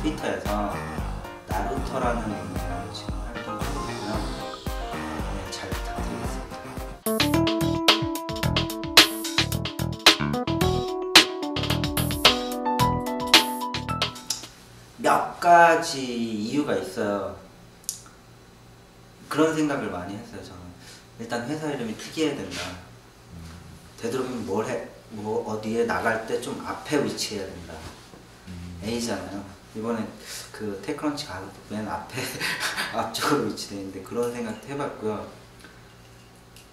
트위터에서 나루터라는 이름으로 지금 활동 중이고요. 네, 잘 부탁드리겠습니다. 몇 가지 이유가 있어요. 그런 생각을 많이 했어요. 저는 일단 회사 이름이 특이해야 된다. 되도록이면 뭐 어디에 나갈 때 좀 앞에 위치해야 된다. A잖아요. 이번에 그 테크런치 가서 맨 앞에 앞쪽으로 위치되어 있는데 그런 생각도 해봤고요.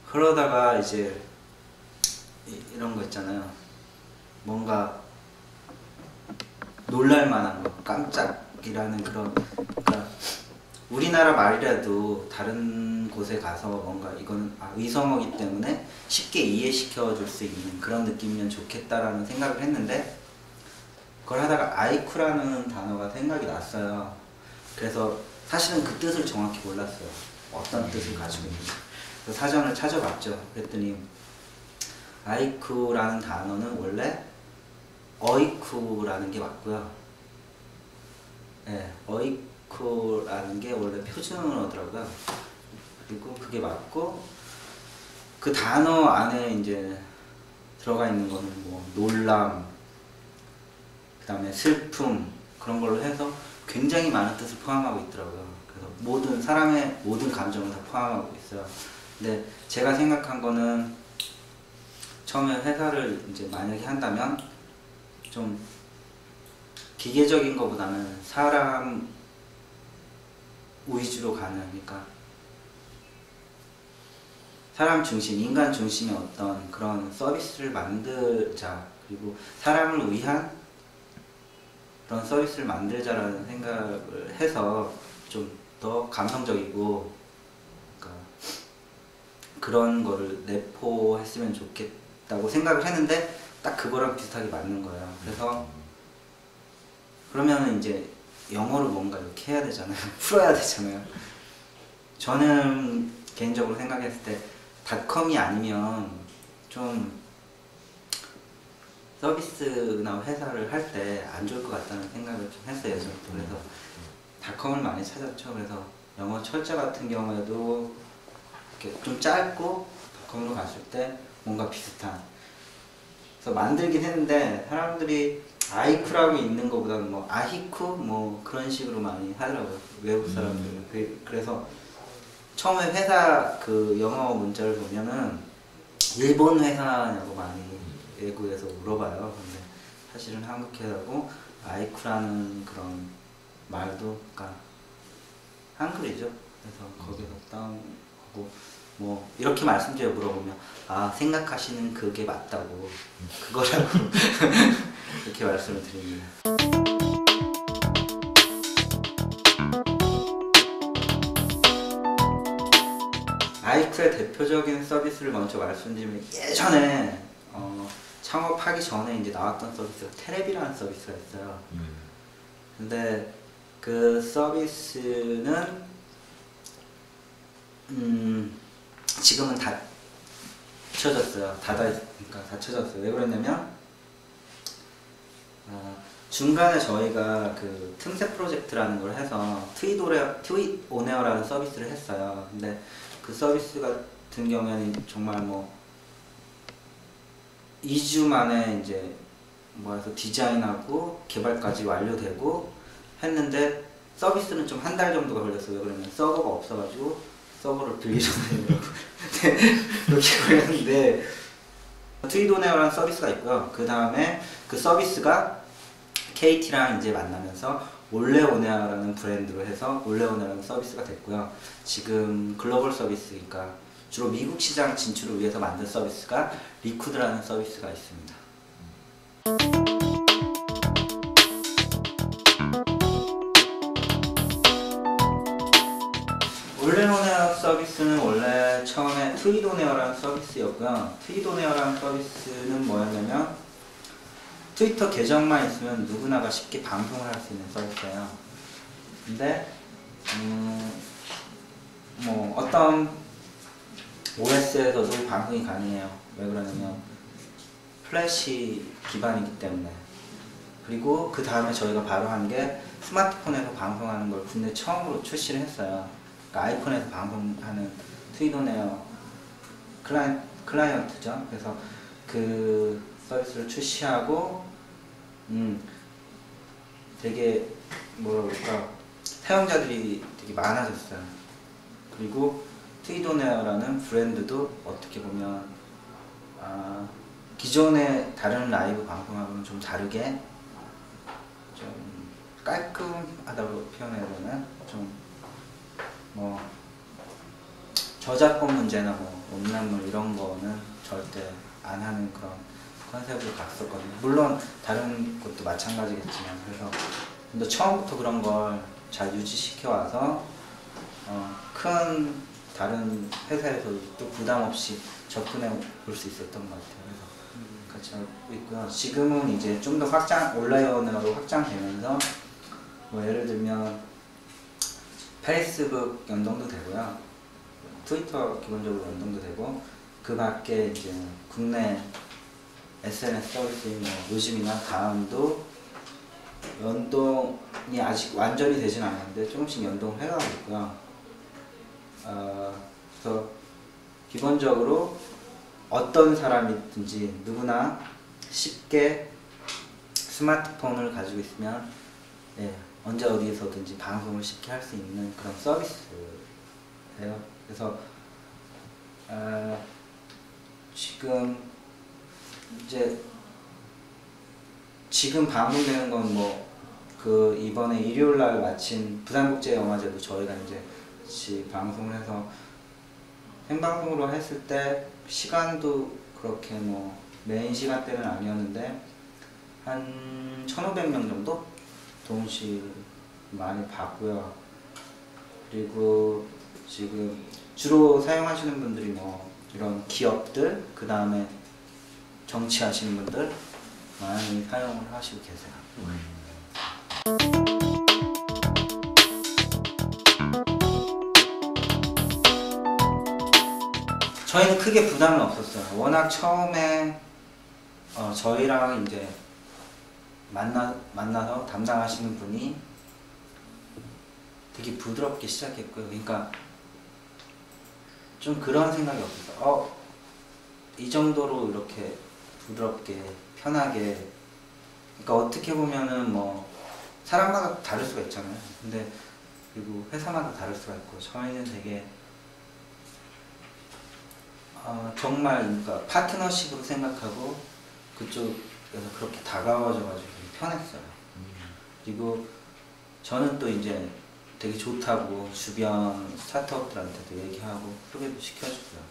그러다가 이제 이런 거 있잖아요. 뭔가 놀랄만한 거, 깜짝이라는 그런, 그러니까 우리나라 말이라도 다른 곳에 가서 뭔가 이거는 의성어기 때문에 쉽게 이해시켜 줄 수 있는 그런 느낌이면 좋겠다라는 생각을 했는데, 그걸 하다가 아이쿠라는 단어가 생각이 났어요. 그래서 사실은 그 뜻을 정확히 몰랐어요. 어떤 뜻을 가지고 있는지. 그래서 사전을 찾아봤죠. 그랬더니 아이쿠라는 단어는 원래 어이쿠라는 게 맞고요. 네, 어이쿠라는 게 원래 표준어더라고요. 그리고 그게 맞고, 그 단어 안에 이제 들어가 있는 거는 뭐 놀람, 그 다음에 슬픔, 그런 걸로 해서 굉장히 많은 뜻을 포함하고 있더라고요. 그래서 모든 사람의 모든 감정을 다 포함하고 있어요. 근데 제가 생각한 거는 처음에 회사를 이제 만약에 한다면 좀 기계적인 것보다는 사람 위주로 가는, 그러니까 사람 중심, 인간 중심의 어떤 그런 서비스를 만들자, 그리고 사람을 위한 그런 서비스를 만들자라는 생각을 해서 좀 더 감성적이고, 그러니까 그런 거를 내포했으면 좋겠다고 생각을 했는데 딱 그거랑 비슷하게 맞는 거예요. 그래서 그러면 이제 영어로 뭔가 이렇게 해야 되잖아요. 풀어야 되잖아요. 저는 개인적으로 생각했을 때 닷컴이 아니면 좀 서비스나 회사를 할 때 안 좋을 것 같다는 생각을 좀 했어요. 예전부터. 그래서 닷컴을 많이 찾았죠. 그래서 영어 철자 같은 경우에도 이렇게 좀 짧고 닷컴으로 갔을 때 뭔가 비슷한, 그래서 만들긴 했는데 사람들이 아이쿠라고 있는 것보다는 뭐 아히쿠 뭐 그런 식으로 많이 하더라고요. 외국 사람들. 그래서 처음에 회사 그 영어 문자를 보면은 일본 회사냐고 많이 외국에서 물어봐요. 근데 사실은 한국 회사고, 아이쿠라는 그런 말도 그러니까 한글이죠. 그래서 거기서 다운하고 뭐 이렇게 말씀드려 물어보면 생각하시는 그게 맞다고, 그거라고 이렇게 말씀을 드립니다. 아이쿠의 대표적인 서비스를 먼저 말씀드리면, 예전에 창업하기 전에 이제 나왔던 서비스가 테레비라는 서비스가 있어요. 근데 그 서비스는 지금은 닫혀졌어요. 닫혀졌어요. 왜 그러냐면 중간에 저희가 그 틈새 프로젝트라는 걸 해서 트윗온에어라는 서비스를 했어요. 근데 그 서비스 같은 경우에는 정말 뭐 2주 만에 이제 뭐 해서 디자인하고 개발까지 완료되고 했는데, 서비스는 좀 한 달 정도가 걸렸어요. 그러면 서버가 없어가지고 서버를 빌리러 다니려고 그렇게 걸렸는데, 트윗온에어라는 서비스가 있고요. 그 다음에 그 서비스가 KT랑 이제 만나면서 올레오네어라는 브랜드로 해서 올레오네어라는 서비스가 됐고요. 지금 글로벌 서비스니까 주로 미국 시장 진출을 위해서 만든 서비스가 리쿠드라는 서비스가 있습니다. 올레오네어 서비스는 원래 처음에 트윗온에어라는 서비스였고요. 트윗온에어라는 서비스는 뭐였냐면 트위터 계정만 있으면 누구나가 쉽게 방송을 할 수 있는 서비스예요. 근데 뭐 어떤 OS에서도 방송이 가능해요. 왜 그러냐면 플래시 기반이기 때문에. 그리고 그 다음에 저희가 바로 한 게 스마트폰에서 방송하는 걸 국내 처음으로 출시를 했어요. 그러니까 아이폰에서 방송하는 트위도네어 클라이언트죠. 그래서 그 서비스를 출시하고 되게 뭐라 그럴까 사용자들이 되게 많아졌어요. 그리고 트위도네어라는 브랜드도 어떻게 보면 기존의 다른 라이브 방송하고는 좀 다르게 좀 깔끔하다고 표현해야 되나? 좀 뭐 저작권 문제나 뭐 음란물 이런 거는 절대 안 하는 그런 컨셉으로 갔었거든요. 물론 다른 것도 마찬가지겠지만, 그래서 근데 처음부터 그런 걸 잘 유지시켜 와서 큰 다른 회사에서도 또 부담 없이 접근해 볼 수 있었던 것 같아요. 그래서 같이 하고 있고요. 지금은 이제 좀 더 온라인으로 확장되면서 뭐 예를 들면 페이스북 연동도 되고요. 트위터 기본적으로 연동도 되고, 그 밖에 이제 국내 SNS 서비스인 뭐 요즘이나 다음도 연동이 아직 완전히 되진 않았는데 조금씩 연동을 해가고 있고요. 그래서 기본적으로 어떤 사람이든지 누구나 쉽게 스마트폰을 가지고 있으면 언제 어디에서든지 방송을 쉽게 할 수 있는 그런 서비스예요. 그래서 지금 방송되는 건 뭐 그 이번에 일요일 날 마친 부산국제영화제도 저희가 이제 같이 방송을 해서 생방송으로 했을 때 시간도 그렇게 뭐 메인 시간대는 아니었는데 한 1,500명 정도 동시 많이 봤고요. 그리고 지금 주로 사용하시는 분들이 뭐 이런 기업들, 그 다음에 정치하시는 분들 많이 사용을 하시고 계세요. 저희는 크게 부담은 없었어요. 워낙 처음에 저희랑 이제 만나서 담당하시는 분이 되게 부드럽게 시작했고요. 그러니까 좀 그런 생각이 없었어요. 이 정도로 이렇게 부드럽게 편하게, 그러니까 어떻게 보면은 뭐 사람마다 다를 수가 있잖아요. 근데 그리고 회사마다 다를 수가 있고, 저희는 되게 정말 그러니까 파트너십으로 생각하고 그쪽에서 그렇게 다가와줘가지고 편했어요. 그리고 저는 또 이제 되게 좋다고 주변 스타트업들한테도 얘기하고 소개도 시켜주고요.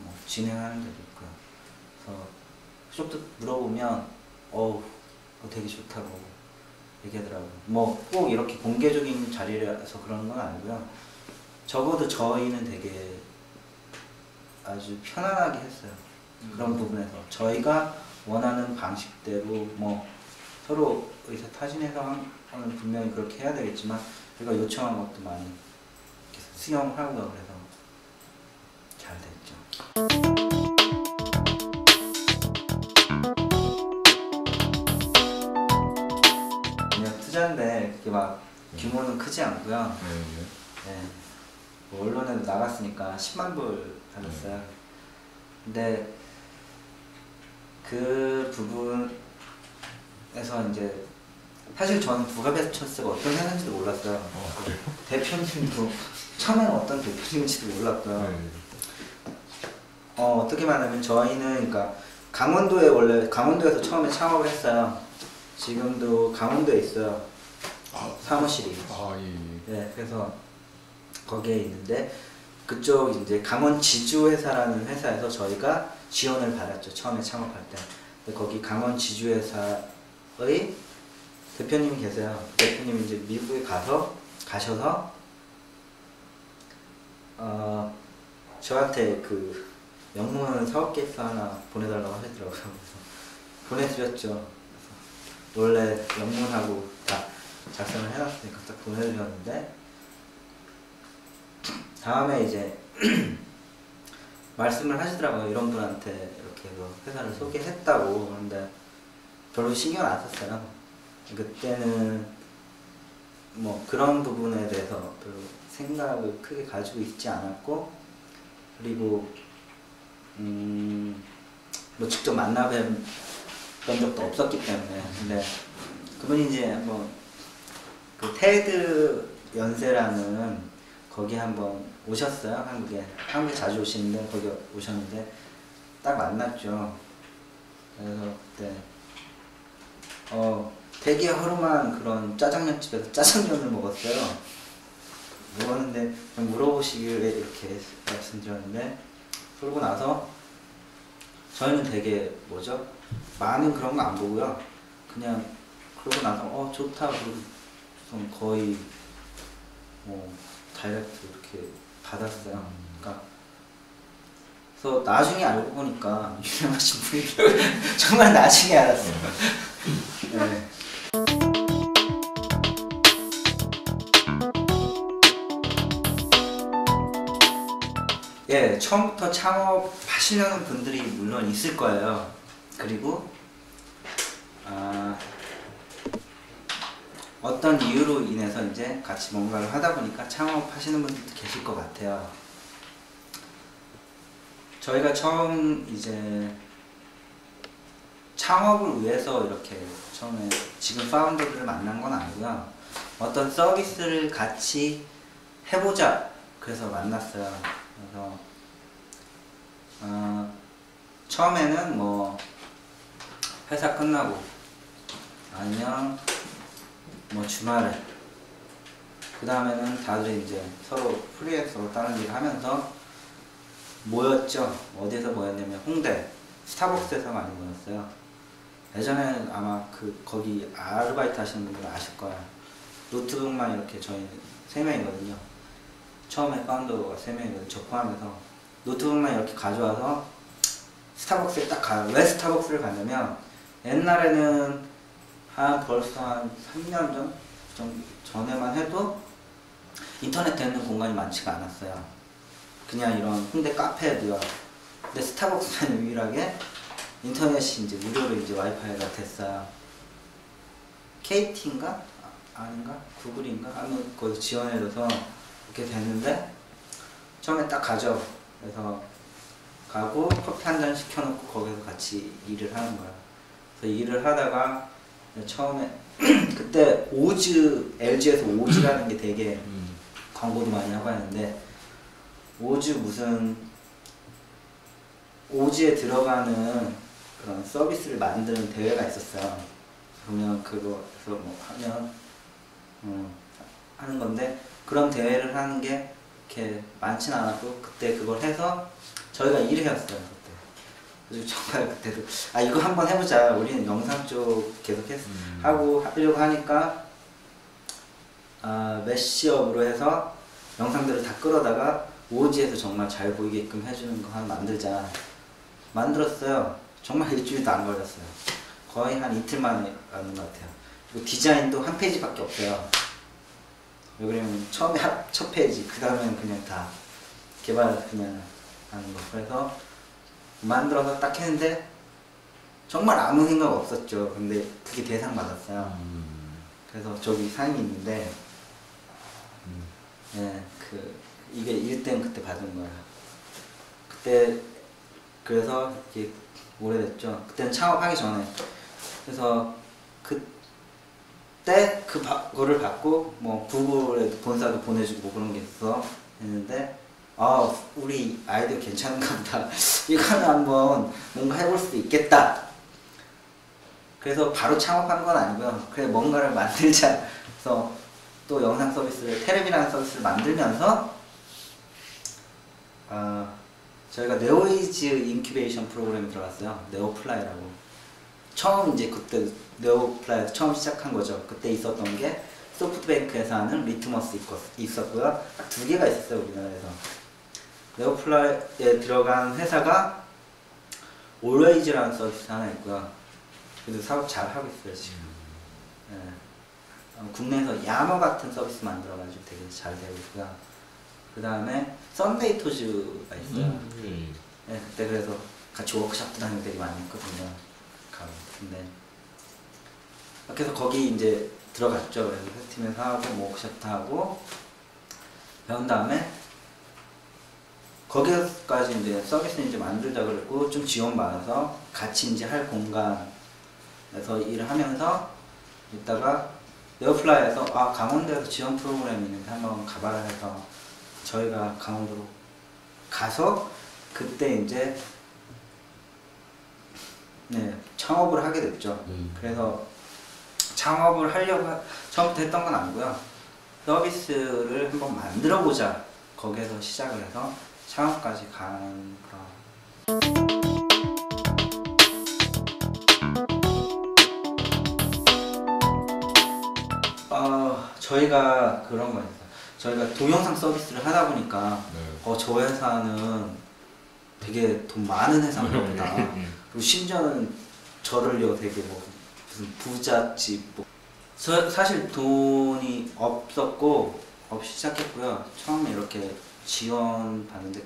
뭐 진행하는 데도 있고요. 그래서 그쪽도 물어보면 되게 좋다고 얘기하더라고요. 뭐 꼭 이렇게 공개적인 자리라서 그런 건 아니고요. 적어도 저희는 되게 아주 편안하게 했어요. 그런 부분에서 저희가 원하는 방식대로 뭐 서로 의사 타진해서 하면 분명히 그렇게 해야 되겠지만, 저희가 요청한 것도 많이 수용을 하고요. 그래서 잘 됐죠. 그냥 투자인데 그게 막 규모는 크지 않고요. 네. 뭐 언론에도 나갔으니까 10만 불 받았어요. 근데 그 부분에서 이제 사실 저는 부가베스처스가 어떤 회사인지도 몰랐어요. 대표님도 처음에는 어떤 대표님인지도 몰랐고요. 어떻게 말하면 저희는 그러니까 강원도에서 처음에 창업을 했어요. 지금도 강원도에 있어요. 사무실이. 네, 그래서 거기에 있는데 그쪽 이제 강원 지주회사라는 회사에서 저희가 지원을 받았죠. 처음에 창업할 때. 근데 거기 강원 지주회사의 대표님이 계세요. 대표님이 이제 미국에 가셔서 저한테 그 영문 사업 계획서 하나 보내달라고 하시더라고요. 그래서 보내드렸죠. 그래서 원래 영문하고 다 작성을 해놨으니까 딱 보내드렸는데, 다음에 이제 말씀을 하시더라고요. 이런 분한테 이렇게 회사를 소개했다고. 그런데 별로 신경 안 썼어요. 그때는 뭐 그런 부분에 대해서 별로 생각을 크게 가지고 있지 않았고, 그리고 뭐 직접 만나뵌 적도 없었기 때문에. 근데 그분이 이제 뭐 그 테드 연세라는 거기 한번 오셨어요. 한국에 자주 오시는데 거기 오셨는데 딱 만났죠. 그래서 그때 되게 허름한 그런 짜장면집에서 짜장면을 먹었어요. 먹었는데 물어보시길래 이렇게 말씀드렸는데, 그러고 나서 저희는 되게 뭐죠? 많은 그런 거 안 보고요. 그냥 그러고 나서 좋다 그러고 거의 뭐 다이렉트 이렇게 받았어요. 그러니까 그래서 나중에 알고 보니까 유명하신 분이 정말 나중에 알았어요. 네. 예, 처음부터 창업하시려는 분들이 물론 있을 거예요. 그리고 어떤 이유로 인해서 이제 같이 뭔가를 하다 보니까 창업하시는 분들도 계실 것 같아요. 저희가 처음 이제 창업을 위해서 이렇게 처음에 지금 파운더들을 만난 건 아니고요. 어떤 서비스를 같이 해보자 그래서 만났어요. 그래서 처음에는 뭐 회사 끝나고 아니면 뭐 주말에, 그 다음에는 다들 이제 서로 프리랜서로 다른 일을 하면서 모였죠. 어디서 모였냐면 홍대 스타벅스에서 많이 모였어요. 예전에는 아마 거기 아르바이트 하시는 분들은 아실 거야. 노트북만 이렇게 저희 3명이거든요. 처음에 파운더가 3명이거든요. 저 포함해서 노트북만 이렇게 가져와서 스타벅스에 딱 가요. 왜 스타벅스를 가냐면 옛날에는 벌써 한 3년 전에만 해도 인터넷 되는 공간이 많지가 않았어요. 그냥 이런 홍대 카페도요. 근데 스타벅스는 유일하게 인터넷이 이제 무료로 이제 와이파이가 됐어요. KT인가? 아닌가? 구글인가? 아무튼 거기 지원해줘서 이렇게 됐는데, 처음에 딱 가죠. 그래서 가고 커피 한 잔 시켜놓고 거기서 같이 일을 하는 거야. 그래서 일을 하다가 처음에 그때 오즈, LG에서 오즈라는 게 되게 광고도 많이 하고 했는데, 오즈에 들어가는 그런 서비스를 만드는 대회가 있었어요. 그러면 그거에서 뭐 하면 하는 건데, 그런 대회를 하는 게 이렇게 많진 않았고, 그때 그걸 해서 저희가 일을 했어요. 그때 정말 그때도 이거 한번 해보자. 우리는 영상 쪽 계속 하려고 하니까 메시업으로 해서 영상들을 다 끌어다가 오지에서 정말 잘 보이게끔 해주는 거 하나 만들자. 만들었어요. 정말 일주일도 안 걸렸어요. 거의 한 이틀 만에 하는 것 같아요. 그리고 디자인도 한 페이지밖에 없어요. 왜 그러냐면 처음에 첫 페이지, 그 다음에는 그냥 다 개발 그냥 하는 거. 그래서 만들어서 딱 했는데 정말 아무 생각 없었죠. 근데 그게 대상 받았어요. 그래서 저기 상이 있는데, 네, 이게 1등 그때 받은 거예요. 그때 그래서 이게 오래됐죠. 그때는 창업하기 전에. 그래서 그때 그거를 받고 뭐 구글에 본사도 보내주고 뭐 그런 게 있어 했는데, 우리 아이디어 괜찮은가 보다. 이거는 한번 뭔가 해볼 수도 있겠다. 그래서 바로 창업한 건 아니고요. 그래 뭔가를 만들자. 그래서 또 영상 서비스를, 테레비라는 서비스를 만들면서 저희가 네오이즈 인큐베이션 프로그램에 들어갔어요. 네오플라이라고. 처음 이제 그때 네오플라이에서 처음 시작한 거죠. 그때 있었던 게 소프트뱅크에서 하는 리트머스 있었고요. 딱 2개가 있었어요, 우리나라에서. 네오플라이에 들어간 회사가 올웨이즈라는 서비스 하나 있고요. 그래도 사업 잘 하고 있어요, 지금. 네. 국내에서 야머 같은 서비스 만들어가지고 되게 잘 되고 있고요. 그 다음에 썬데이 토즈가 있어요. 네, 그때 그래서 같이 워크숍도 다니고 되게 많이 했거든요. 근데 그래서 거기 이제 들어갔죠. 그래서 팀에서 하고 뭐 워크숍도 하고 배운 다음에 거기까지 이제 서비스 이제 만들자 그랬고 좀 지원 받아서 같이 이제 할 공간에서 일을 하면서 있다가 네오플라이에서 강원도에서 지원 프로그램이 있는데 한번 가봐라 해서 저희가 강원도로 가서 그때 이제 창업을 하게 됐죠. 그래서 창업을 하려고 처음부터 했던 건 아니고요. 서비스를 한번 만들어 보자. 거기에서 시작을 해서 창업까지 간 그런. 저희가 그런 거 있어요. 저희가 동영상 서비스를 하다 보니까 저 회사는 되게 돈 많은 회사인가 보다. 그리고 심지어는 저를요 되게 뭐 무슨 부잣집 뭐. 사실 돈이 없었고 없이 시작했고요. 처음에 이렇게 지원 받는데,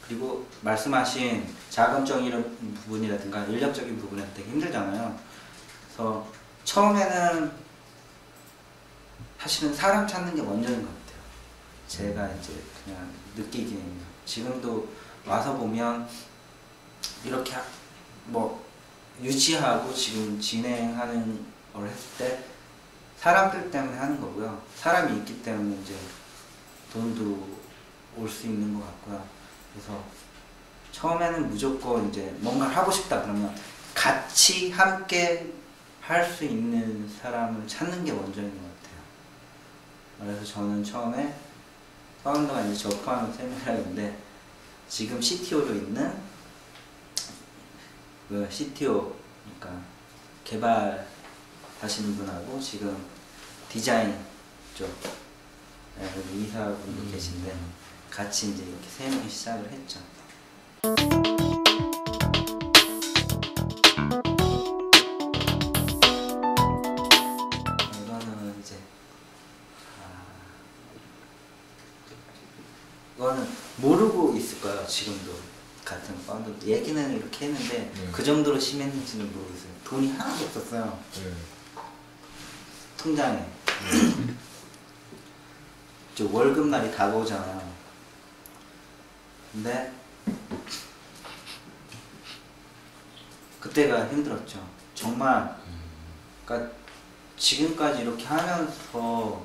그리고 말씀하신 자금적인 부분이라든가 인력적인 부분은 되게 힘들잖아요. 그래서 처음에는 사실은 사람 찾는 게 먼저인 것 같아요. 제가 이제 그냥 느끼기에는. 지금도 와서 보면 이렇게 뭐 유지하고 지금 진행하는 걸 했을 때 사람들 때문에 하는 거고요. 사람이 있기 때문에 이제 돈도 올 수 있는 것 같고요. 그래서 처음에는 무조건 이제 뭔가를 하고 싶다 그러면 같이 함께 할 수 있는 사람을 찾는 게 먼저인 것 같아요. 그래서 저는 처음에 파운더가 이제 저 포함한 3명인데 지금 CTO로 있는 그 CTO, 그러니까 개발하시는 분하고 지금 디자인 쪽 이사분도 계신데 같이 이제 이렇게 3명이 시작을 했죠. 이거는 이제 이거는 모르고 있을 거예요. 지금도 같은 파운드 얘기는 이렇게 했는데 그 정도로 심했는지는 모르겠어요. 돈이 하나도 없었어요. 통장에. 저 월급날이 다가오잖아요. 근데 그때가 힘들었죠. 정말. 그러니까 지금까지 이렇게 하면서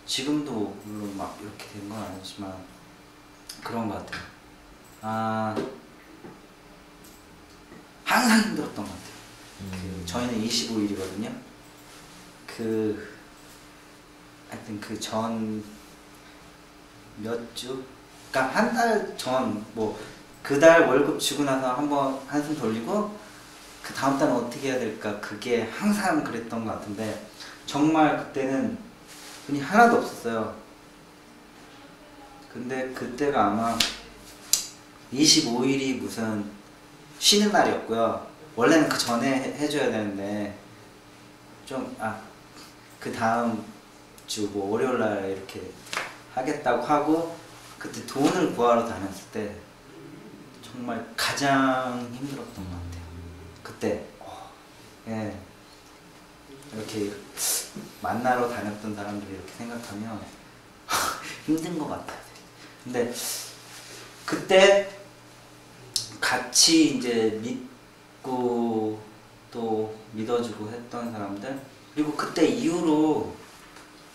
지금도 물론 막 이렇게 된 건 아니지만 그런 것 같아요. 항상 힘들었던 것 같아요. 저희는 25일이거든요. 하여튼 그 전 몇 주? 그러니까 한 달 전 뭐 그 달 월급 주고 나서 한번 한숨 돌리고 그 다음 달은 어떻게 해야 될까, 그게 항상 그랬던 것 같은데 정말 그때는 돈이 하나도 없었어요. 근데 그때가 아마 25일이 무슨 쉬는 날이었고요. 원래는 그 전에 해줘야 되는데 좀 그 다음 주 뭐 월요일 날 이렇게 하겠다고 하고 그때 돈을 구하러 다녔을 때 정말 가장 힘들었던 것 같아요. 그때 예, 이렇게 만나러 다녔던 사람들이 이렇게 생각하면 힘든 것 같아요. 근데 그때 같이 이제 믿고 또 믿어주고 했던 사람들, 그리고 그때 이후로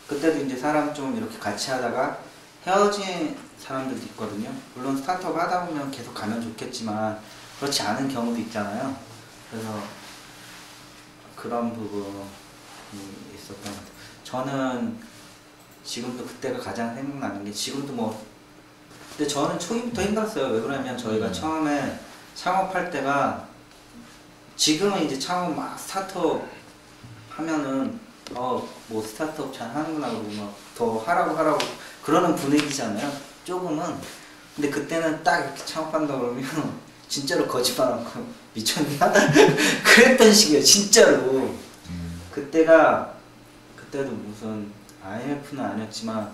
그때도 이제 사람 좀 이렇게 같이 하다가 헤어진 사람들도 있거든요. 물론 스타트업 하다 보면 계속 가면 좋겠지만 그렇지 않은 경우도 있잖아요. 그래서 그런 부분이 있었던 것 같아요. 저는 지금도 그때가 가장 생각나는 게, 지금도 뭐 근데 저는 초기부터 힘들었어요. 왜 그러냐면 저희가 처음에 창업할 때가, 지금은 이제 창업 막 스타트업 하면은 뭐 스타트업 잘 하는구나 그러고 막 더 하라고 그러는 분위기잖아요. 조금은. 근데 그때는 딱 이렇게 창업한다 그러면 진짜로 거짓말 않고 미쳤나? 그랬던 시기예요. 진짜로. 그때도 무슨 IMF는 아니었지만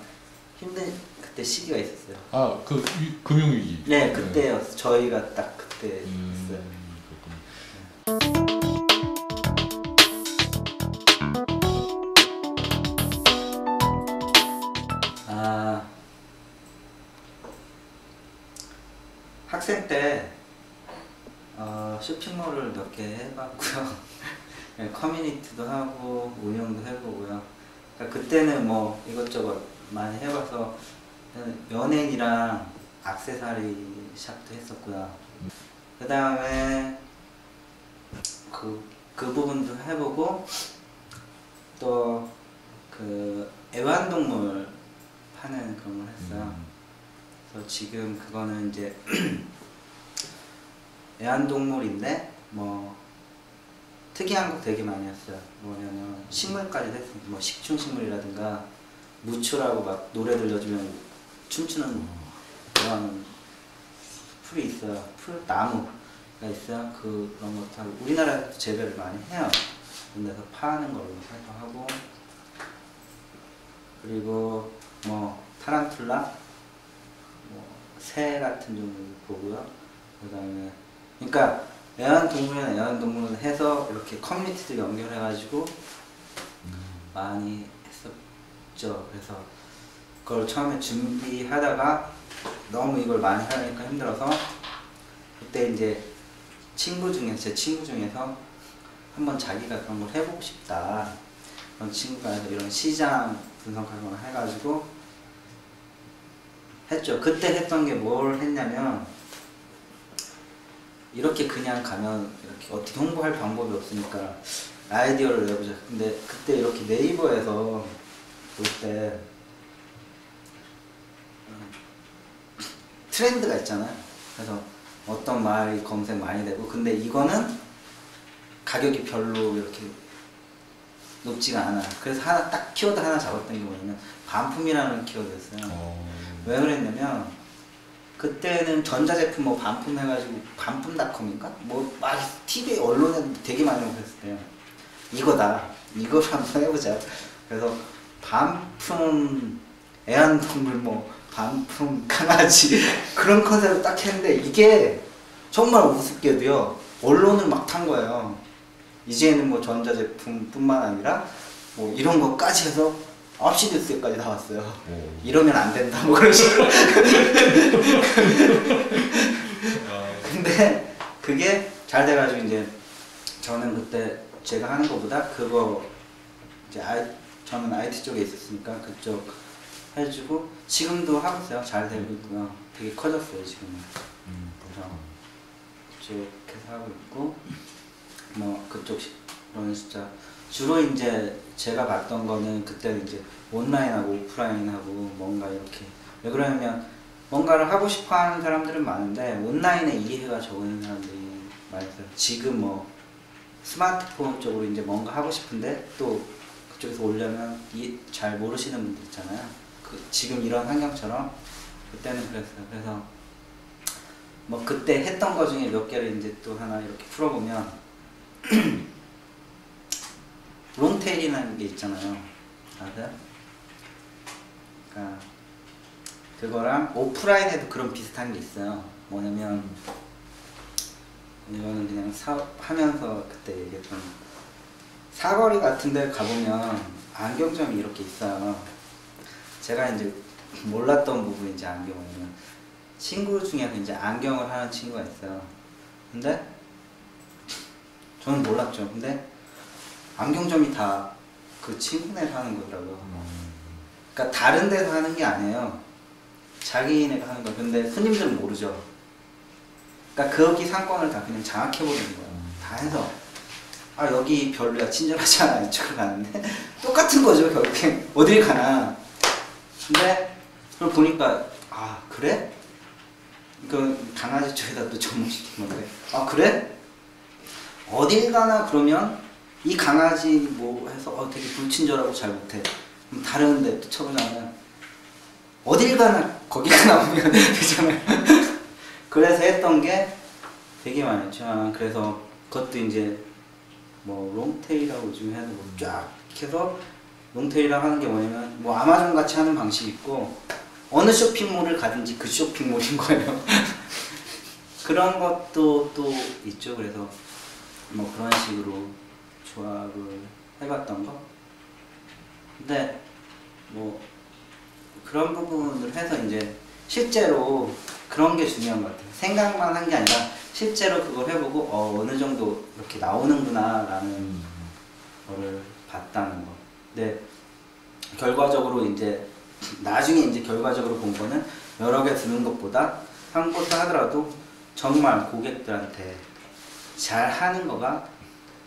힘든 그때 시기가 있었어요. 그 금융위기. 네, 그때였어요. 저희가 딱 그때 있어요. 학생 때 쇼핑몰을 몇 개 해봤고요. 커뮤니티도 하고 운영도 해보고요. 그러니까 그때는 뭐 이것저것 많이 해봐서 연예인이랑 액세서리 샵도 했었고요. 그 다음에 그 부분도 해보고 또 그 애완동물 파는 그런 걸 했어요. 그래서 지금 그거는 이제 애완동물인데 뭐 특이한 거 되게 많이 했어요. 뭐냐면 식물까지 했어요. 뭐 식충식물이라든가 무초라고 막 노래 들려주면 춤추는 그런 풀이 있어요. 풀 나무가 있어요. 그런 것도 하고 우리나라에서 재배를 많이 해요. 그런 데서 파는 걸로 활동하고 그리고 뭐 타란툴라, 뭐 새 같은 종류 보고요. 그 다음에 그러니까 애완동물은 애완동물을 해서 이렇게 커뮤니티도 연결해가지고 많이 했었죠. 그래서 그걸 처음에 준비하다가 너무 이걸 많이 하니까 힘들어서 그때 이제 제 친구 중에서 한번 자기가 그런 걸 해보고 싶다. 그런 친구가 이런 시장 분석하거나 해가지고 했죠. 그때 했던 게 뭘 했냐면 이렇게 그냥 가면 이렇게 어떻게 홍보할 방법이 없으니까 아이디어를 내보자. 근데 그때 이렇게 네이버에서 볼 때 트렌드가 있잖아요. 그래서 어떤 말이 검색 많이 되고 근데 이거는 가격이 별로 이렇게 높지가 않아. 그래서 하나 딱 키워드 하나 잡았던 게 뭐냐면 반품이라는 키워드였어요. 왜 그랬냐면 그때는 전자제품 뭐 반품 해가지고 반품닷컴인가? 뭐 막 TV 언론에 되게 많이 오고 그랬을 때요. 이거다. 이걸 한번 해보자. 그래서 반품 애완동물 뭐 반품 강아지 그런 컨셉을 딱 했는데 이게 정말 우습게도요. 언론을 막 탄 거예요. 이제는 뭐 전자제품 뿐만 아니라 뭐 이런 것까지 해서 9시 뉴스까지 나왔어요. 이러면 안 된다 뭐 그런 식으로. 근데 그게 잘 돼가지고 이제 저는 그때 제가 하는 것보다 그거 이제 저는 IT 쪽에 있었으니까 그쪽 해주고 지금도 하고 있어요. 잘 되고 있고요. 되게 커졌어요 지금은. 그래서 그쪽에서 하고 있고 뭐 그쪽은 진짜 주로 이제 제가 봤던 거는 그때는 이제 온라인하고 오프라인하고 뭔가 이렇게 왜 그러냐면 뭔가를 하고 싶어 하는 사람들은 많은데 온라인에 이해가 적은 사람들이 많이 있어요. 지금 뭐 스마트폰 쪽으로 이제 뭔가 하고 싶은데 또 그쪽에서 오려면 잘 모르시는 분들 있잖아요. 지금 이런 환경처럼 그때는 그랬어요. 그래서 뭐 그때 했던 거 중에 몇 개를 이제 또 하나 이렇게 풀어보면 롱테일이라는 게 있잖아요. 아세요? 그러니까 그거랑 오프라인에도 그런 비슷한 게 있어요. 뭐냐면 이거는 그냥 하면서 그때 얘기했던 사거리 같은 데 가보면 안경점이 이렇게 있어요. 제가 이제 몰랐던 부분이 이제 안경이면 친구 중에 이제 안경을 하는 친구가 있어요. 근데 저는 몰랐죠. 근데 안경점이 다 그 친구네가 하는 거더라고요. 그러니까 다른 데서 하는 게 아니에요. 자기네가 하는 거. 근데 손님들은 모르죠. 그러니까 거기 상권을 다 그냥 장악해버리는 거예요. 다 해서 아 여기 별로야 친절하지 않아 이쪽으로 가는데 똑같은 거죠 결국엔 어딜 가나. 근데 그걸 보니까 아 그래? 그 강아지 쪽에다 또 전문시킨 건데 아 그래? 어딜 가나 그러면 이 강아지 뭐 해서 되게 불친절하고 잘 못해. 그럼 다른 데 또 쳐보자면 어딜 가나 거기가 나오면 되잖아요. 그래서 했던 게 되게 많았죠. 그래서 그것도 이제 뭐 롱테일이라고 요즘 해서 뭐 쫙 해서 롱테일이라고 하는 게 뭐냐면 뭐 아마존 같이 하는 방식이 있고 어느 쇼핑몰을 가든지 그 쇼핑몰인 거예요. 그런 것도 또 있죠. 그래서 뭐 그런 식으로 조합을 해봤던 거. 근데 뭐 그런 부분을 해서 이제 실제로 그런 게 중요한 것 같아요. 생각만 한 게 아니라 실제로 그걸 해보고 어느 정도 이렇게 나오는구나 라는 거를 봤다는 거. 근데 결과적으로 이제 나중에 이제 결과적으로 본 거는 여러 개 드는 것보다 한 곳을 하더라도 정말 고객들한테 잘 하는 거가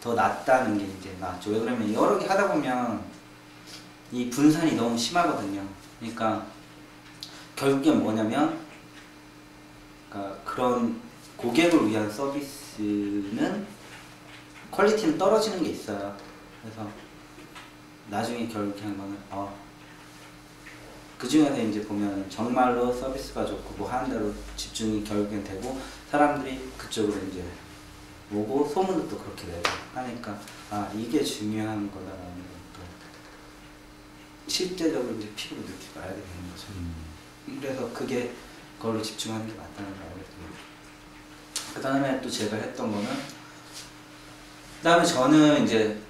더 낫다는 게 이제 낫죠. 왜 그러면 여러 개 하다 보면 이 분산이 너무 심하거든요. 그러니까 결국엔 뭐냐면, 그러니까 그런 고객을 위한 서비스는 퀄리티는 떨어지는 게 있어요. 그래서 나중에 결국에 한 거는 그 중에서 이제 보면 정말로 서비스가 좋고 뭐 하는 대로 집중이 결국엔 되고 사람들이 그쪽으로 이제 오고 소문도 또 그렇게 내고 하니까 이게 중요한 거다라는 것도 실제적으로 이제 피부로 느끼고 알게 되는 거죠. 그래서 그걸로 집중하는 게 맞다는 걸 알게 됩니다. 그 다음에 또 제가 했던 거는, 그 다음에 저는 이제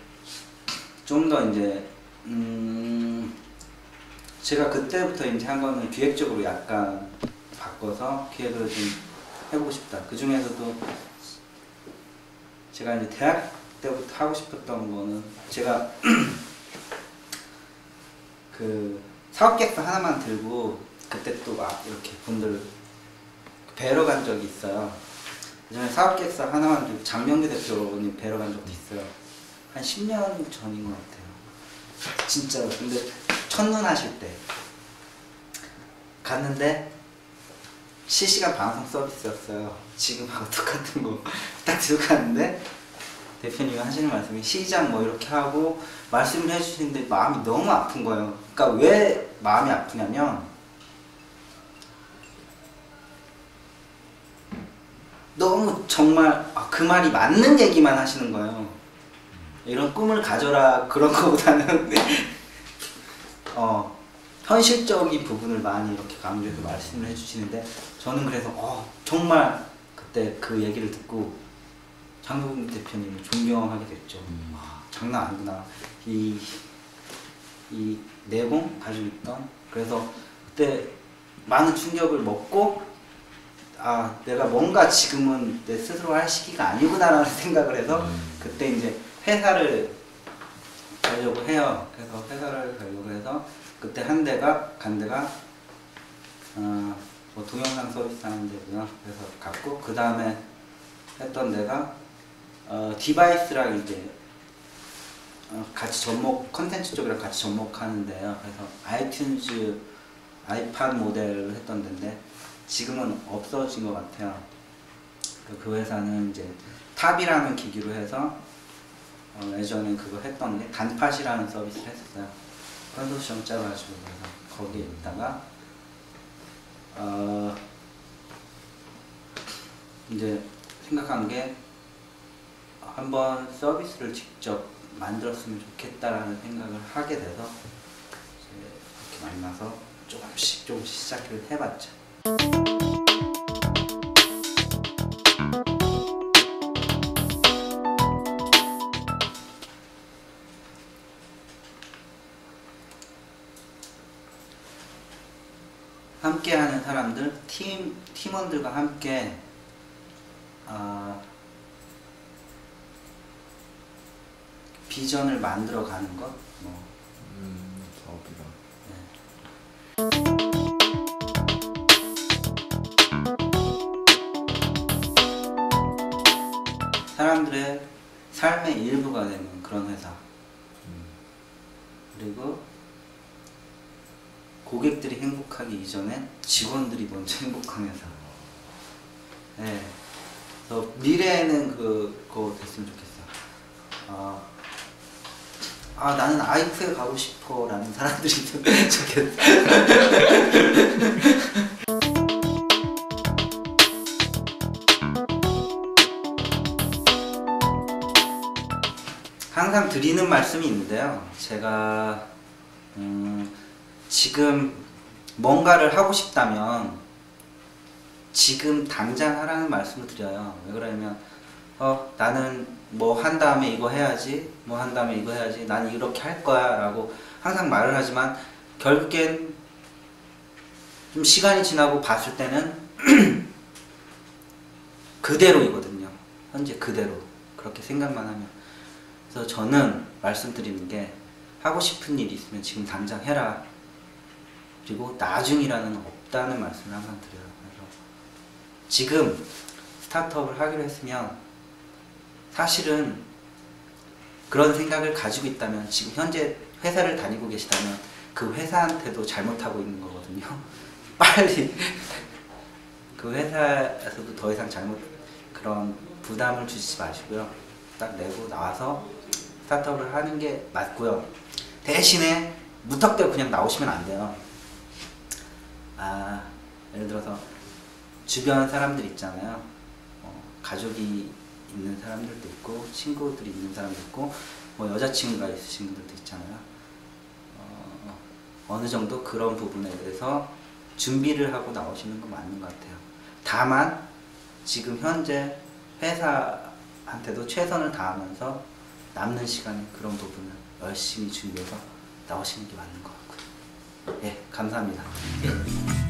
좀 더 이제 제가 그때부터 이제 한 거는 기획적으로 약간 바꿔서 기획을 좀 해보고 싶다. 그 중에서도 제가 이제 대학 때부터 하고 싶었던 거는, 제가 그 사업 계획서 하나만 들고 그때 또 막 이렇게 분들 뵈러 간 적이 있어요. 예전에 사업 계획서 하나만 들고 장명규 대표님 뵈러 간 적도 있어요. 한 10년 전인 것 같아요. 진짜로. 근데 첫눈 하실 때 갔는데 실시간 방송 서비스였어요. 지금하고 똑같은 거 딱 들고 갔는데 대표님이 하시는 말씀이 시장 뭐 이렇게 하고 말씀을 해주시는데 마음이 너무 아픈 거예요. 그러니까 왜 마음이 아프냐면, 너무 정말 그 말이 맞는 얘기만 하시는 거예요. 이런 꿈을 가져라 그런 거보다는 현실적인 부분을 많이 이렇게 강조해서 말씀을 해주시는데, 저는 그래서 정말 그때 그 얘기를 듣고 장동민 대표님을 존경하게 됐죠. 장난 아니구나. 이 내공 가지고 있던. 그래서 그때 많은 충격을 먹고 내가 뭔가 지금은 내 스스로 할 시기가 아니구나라는 생각을 해서 그때 이제 회사를 가려고 해요. 그래서 회사를 가려고 해서 그때 간 데가 뭐 동영상 서비스 하는 데고요. 그래서 갔고, 그 다음에 했던 데가 디바이스랑 이제 같이 컨텐츠 쪽이랑 같이 접목하는데요. 그래서 아이튠즈 아이팟 모델을 했던 데인데 지금은 없어진 것 같아요. 그 회사는 이제 탑이라는 기기로 해서 예전에 그거 했던 게 단팥이라는 서비스를 했었어요. 컨소시엄 짜가지고. 그래서 거기에 있다가 이제 생각한 게 한번 서비스를 직접 만들었으면 좋겠다라는 생각을 하게 돼서 이렇게 만나서 조금씩 시작을 해봤죠. 함께하는 사람들, 팀원들과 함께 비전을 만들어가는 것, 사업이랑. 사람들의 삶의 일부가 되는 그런 회사. 그리고 고객들이 행복하기 이전에 직원들이 먼저 행복한 회사. 네. 그래서 미래에는 그거 됐으면 좋겠어. 나는 아이프에 가고 싶어 라는 사람들이 있으면 좋겠어. 항상 드리는 말씀이 있는데요. 제가 지금 뭔가를 하고 싶다면 지금 당장 하라는 말씀을 드려요. 왜 그러냐면 나는 뭐 한 다음에 이거 해야지, 뭐 한 다음에 이거 해야지, 난 이렇게 할 거야 라고 항상 말을 하지만 결국엔 좀 시간이 지나고 봤을 때는 그대로이거든요. 현재 그대로 그렇게 생각만 하면. 그래서 저는 말씀드리는 게 하고 싶은 일이 있으면 지금 당장 해라. 그리고 나중이라는 없다는 말씀을 항상 드려요. 그래서 지금 스타트업을 하기로 했으면 사실은 그런 생각을 가지고 있다면 지금 현재 회사를 다니고 계시다면 그 회사한테도 잘못하고 있는 거거든요. 빨리 그 회사에서도 더 이상 그런 부담을 주시지 마시고요. 딱 내고 나와서 스타트업을 하는 게 맞고요. 대신에 무턱대고 그냥 나오시면 안 돼요. 예를 들어서 주변 사람들 있잖아요. 가족이 있는 사람들도 있고 친구들이 있는 사람도 있고 뭐 여자친구가 있으신 분들도 있잖아요. 어느 정도 그런 부분에 대해서 준비를 하고 나오시는 건 맞는 것 같아요. 다만 지금 현재 회사한테도 최선을 다하면서 남는 시간에 그런 부분을 열심히 준비해서 나오시는 게 맞는 것 같고요. 예, 감사합니다. 예.